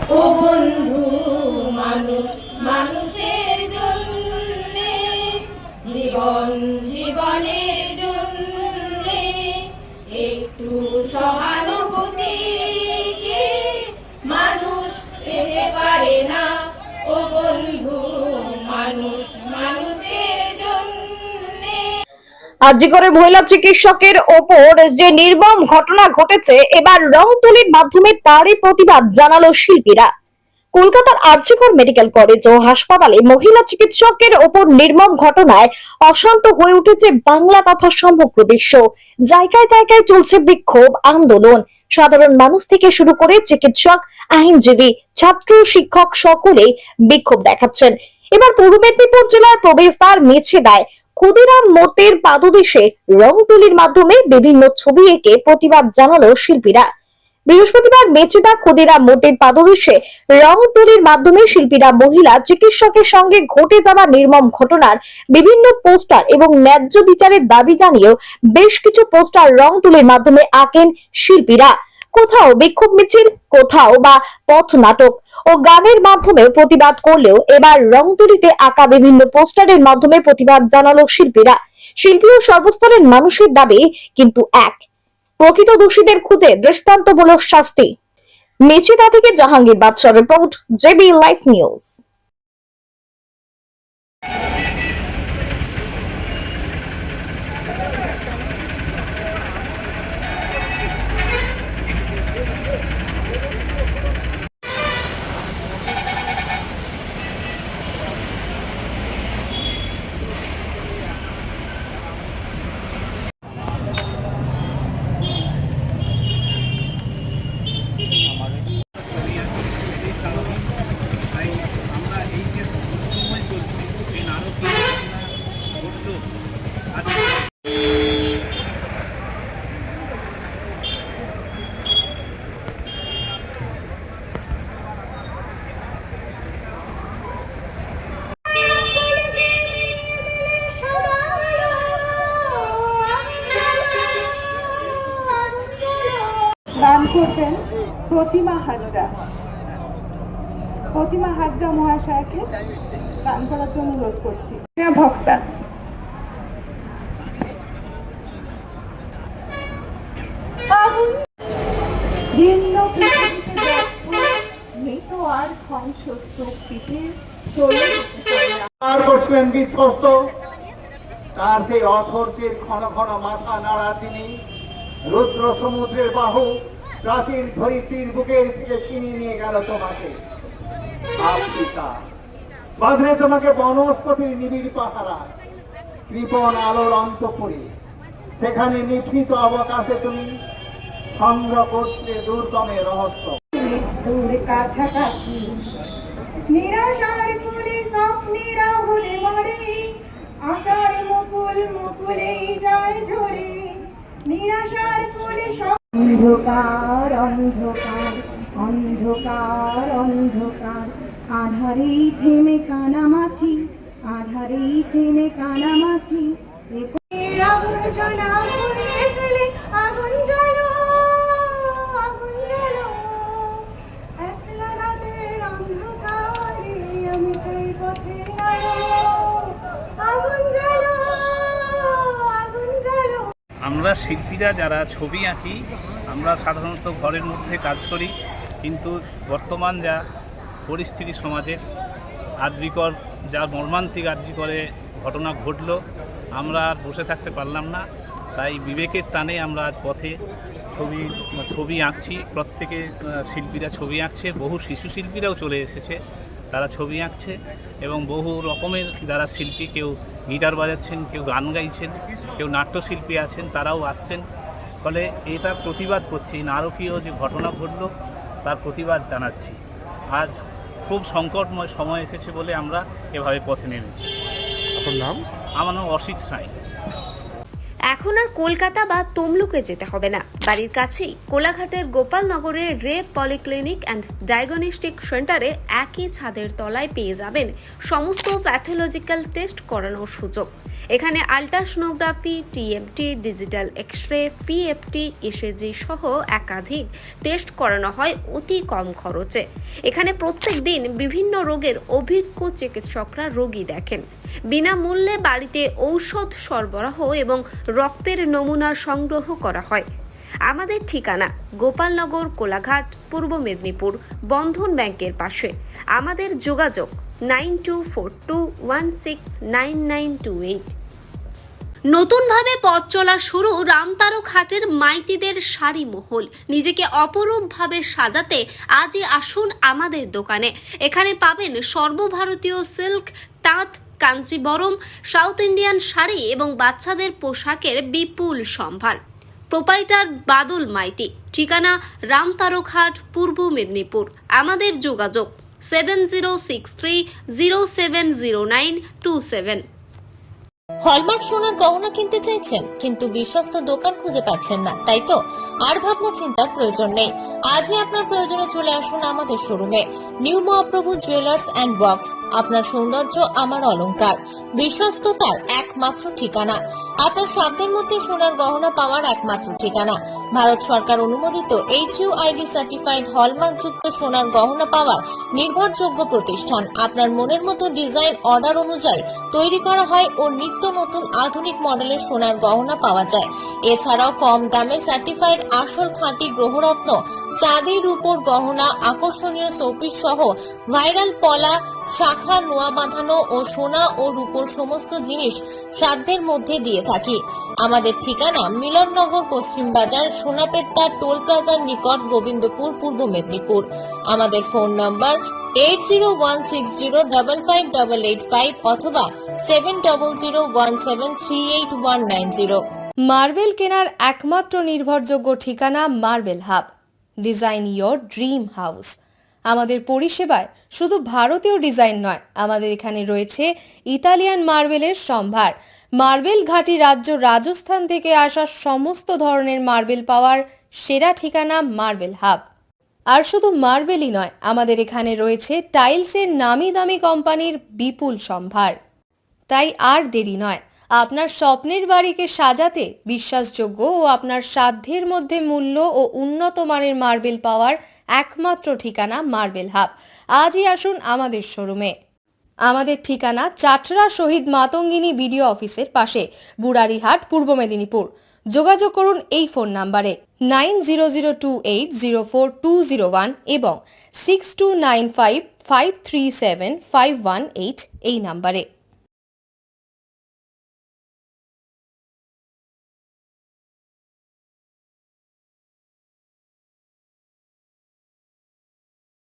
ও বন্ধু, মানুষ মানুষের জন্যে, জীবন জীবনের জন্যে একটু সহানুভূতি কি মানুষ পেতে পারে না? ও বন্ধু, মানুষ মানুষের জন্যে। আরজি করে মহিলা চিকিৎসকের ওপর যে নির্মম ঘটনা ঘটেছে, এবার রংতুলির মাধ্যমে তারই প্রতিবাদ জানালো শিল্পীরা। কলকাতার আরজিকর মেডিকেল কলেজ ও হাসপাতালে মহিলা চিকিৎসকের ওপর নির্মম ঘটনায় অশান্ত হয়ে উঠেছে বাংলা তথা সমগ্র বিশ্ব। জায়গায় জায়গায় চলছে বিক্ষোভ আন্দোলন। সাধারণ মানুষ থেকে শুরু করে চিকিৎসক, আইনজীবী, ছাত্র, শিক্ষক সকলে বিক্ষোভ দেখাচ্ছেন। এবার পূর্ব মেদিনীপুর জেলার প্রবেশদ্বার মেছেদায় ক্ষুদিরাম মূর্তির পাদদেশে রংতুলির মাধ্যমে বিভিন্ন ছবি এঁকে প্রতিবাদ জানালো শিল্পীরা। বৃহস্পতিবার মেচেদা ক্ষুদিরাম মূর্তির পাদদেশে রংতুলির মাধ্যমে শিল্পীরা মহিলা চিকিৎসকের সঙ্গে ঘটে যাওয়া নির্মম ঘটনার বিভিন্ন পোস্টার এবং ন্যায্য বিচারের দাবি জানিয়েও বেশ কিছু পোস্টার রংতুলির মাধ্যমে আঁকেন শিল্পীরা। কোথাও বিক্ষোভ মিছিল, কোথাও বা পথ নাটক ও গানের মাধ্যমে প্রতিবাদ করলেও এবার রংতুলিতে আঁকা বিভিন্ন পোস্টারের মাধ্যমে প্রতিবাদ জানালো শিল্পীরা। শিল্পী ও সর্বস্তরের মানুষের দাবি কিন্তু এক, প্রকৃত দোষীদের খুঁজে দৃষ্টান্তমূলক শাস্তি। মেচেদা থেকে জাহাঙ্গীর বাদশাহ রিপোর্ট, জেবি লাইভ নিউজ। গান করবেন প্রতিমা হাজরা। প্রতিমা হাজরা মহাশয়কে গান করার জন্য অনুরোধ করছি। ভক্তা ভিন্ন পৃথিবীতে মৃত আর ধ্বংসস্তূপটিতে চলে আর করছিলেন বিধ্বস্ত, তার সেই অথর্যের ক্ষণ ক্ষণ মাথা নাড়া তিনি রুদ্র সমুদ্রের বাহু প্রাচীর ধরিত্রীর বুকের থেকে ছিনিয়ে নিয়ে গেল তোমাকে। আফ্রিকা বাঁধলে তোমাকে বনস্পতির নিবিড় পাহারা, কৃপণ আলোর অন্তঃপুরে, সেখানে নিভৃত অবকাশে তুমি সংগ্রহ করছিলে দুর্গমের রহস্য। মৃত্যুর কাছাকাছি নিরাশার কুলে স্বপ্নেরা ভুলে মরে, আশার মুকুল মুকুলেই যায় ঝরে, নিরাশার কুলে অন্ধকার অন্ধকার অন্ধকার অন্ধকার, আধারেই থেমে কানামাছি, আধারেই থেমে কানামাছি, আবর্জনা পুড়িয়ে ফেলে আগুন জ্বালো, আগুন জ্বালো, একলা রাতের অন্ধকারে আমি চাই পথে আলো, আগুন জ্বালো, আগুন জ্বালো। আমরা শিল্পীরা যারা ছবি আঁকি, আমরা সাধারণত ঘরের মধ্যে কাজ করি, কিন্তু বর্তমান যা পরিস্থিতি সমাজের, আরজিকর যা মর্মান্তিক আরজিকরে ঘটনা ঘটল, আমরা আর বসে থাকতে পারলাম না। তাই বিবেকের টানে আমরা আজ পথে ছবি আঁকছি। প্রত্যেকে শিল্পীরা ছবি আঁকছে, বহু শিশু শিল্পীরাও চলে এসেছে, তারা ছবি আঁকছে এবং বহু রকমের যারা শিল্পী, কেউ গিটার বাজাচ্ছেন, কেউ গান গাইছেন, কেউ নাট্যশিল্পী আছেন, তারাও আসছেন। ফলে এটা প্রতিবাদ করছি, নারকীয় যে ঘটনা ঘটল তার প্রতিবাদ জানাচ্ছি। আজ খুব সংকটময় সময় এসেছে বলে আমরা এভাবে পথে নেমেছি। আপনার নাম? আমার নাম অসিত সাঁই। এখন আর কলকাতা বা তমলুকে যেতে হবে না, বাড়ির কাছেই কোলাঘাটের গোপালনগরের রে পলিক্লিনিক অ্যান্ড ডায়াগনস্টিক সেন্টারে একই ছাদের তলায় পেয়ে যাবেন সমস্ত প্যাথোলজিক্যাল টেস্ট করানোর সুযোগ। এখানে ultrasonography, TMT, digital x-ray, PFT, ECG সহ একাধিক টেস্ট করানো হয় অতি কম খরচে। এখানে প্রত্যেক দিন বিভিন্ন রোগের অভিজ্ঞ চিকিৎসকরা রোগী দেখেন। বিনামূল্যে বাড়িতে ঔষধ সরবরাহ এবং রক্তের নমুনা সংগ্রহ করা হয়। আমাদের ঠিকানা গোপালনগর, কোলাঘাট, পূর্ব মেদিনীপুর, বন্ধন ব্যাংকের পাশে। আমাদের যোগাযোগ 9242169928। নতুনভাবে পথ চলা শুরু রামতারক হাটের মাইতিদের শাড়ি মহল। নিজেকে অপরূপভাবে সাজাতে আজই আসুন আমাদের দোকানে। এখানে পাবেন সর্বভারতীয় সিল্ক, তাঁত, কাঞ্চিবরম, সাউথ ইন্ডিয়ান শাড়ি এবং বাচ্চাদের পোশাকের বিপুল সম্ভার। প্রোপাইটার বাদল মাইতি, ঠিকানা রামতারক হাট, পূর্ব মেদিনীপুর। আমাদের যোগাযোগ 7063070927। হলমার্ক সোনার গহনা কিনতে চাইছেন কিন্তু বিশ্বস্ত দোকান খুঁজে পাচ্ছেন না, তাই তো আর ভাবনা চিন্তার প্রয়োজন নেই। আজই আপনার প্রয়োজনে চলে আসুন আমাদের শোরুমে। New Mahaprabhu jewellers and works, আপনার সৌন্দর্য আমার অলংকার, বিশ্বস্ততার একমাত্র ঠিকানা, আপনার সাধ্যের মধ্যে সোনার গহনা পাওয়ার একমাত্র ঠিকানা। ভারত সরকার অনুমোদিত HUID সার্টিফাইড হলমার্ক যুক্ত সোনার গহনা পাওয়ার নির্ভরযোগ্য প্রতিষ্ঠান। আপনার মনের মতো ডিজাইন অর্ডার অনুযায়ী তৈরি করা হয় ও নিত্য নতুন আধুনিক মডেলের সোনার গহনা পাওয়া যায়। এছাড়াও কম দামে সার্টিফাইড আসল খাঁটি গ্রহরত্ন, চাঁদি, রূপোর গহনা, আকর্ষণীয় শোপিস সহ ভাইরাল পলা, শাখা, নোয়া বাঁধানো ও সোনা ও রূপোর সমস্ত জিনিস সাধ্যের মধ্যে দিয়ে থাকি। আমাদের ঠিকানা মিলননগর, পশ্চিম বাজার, সোনাপেত্তা টোল প্লাজার নিকট, গোবিন্দপুর, পূর্ব মেদিনীপুর। আমাদের ফোন নম্বর 8016055885 অথবা 7001738190। মার্বেল কেনার একমাত্র নির্ভরযোগ্য ঠিকানা marble hub. Design your dream house. আমাদের পরিষেবায় শুধু ভারতীয় ডিজাইন নয়, আমাদের এখানে রয়েছে ইতালিয়ান মার্বেলের সম্ভার। মার্বেল ঘাঁটি রাজ্য রাজস্থান থেকে আসা সমস্ত ধরনের মার্বেল পাওয়ার সেরা ঠিকানা মার্বেল হাব। আর শুধু মার্বেলই নয়, আমাদের এখানে রয়েছে টাইলসের নামি দামি কোম্পানির বিপুল সম্ভার। তাই আর দেরি নয়, আপনার স্বপ্নের বাড়িকে সাজাতে বিশ্বাসযোগ্য ও আপনার সাধ্যের মধ্যে মূল্য ও উন্নত মানের মার্বেল পাওয়ার একমাত্র ঠিকানা মার্বেল হাব। আজই আসুন আমাদের শোরুমে। আমাদের ঠিকানা চাটরা শহীদ মাতঙ্গিনী বিডিও অফিসের পাশে, বুড়ারিহাট, পূর্ব মেদিনীপুর। যোগাযোগ করুন এই ফোন নাম্বারে 9002804201 এবং 6295537518 এই নাম্বারে।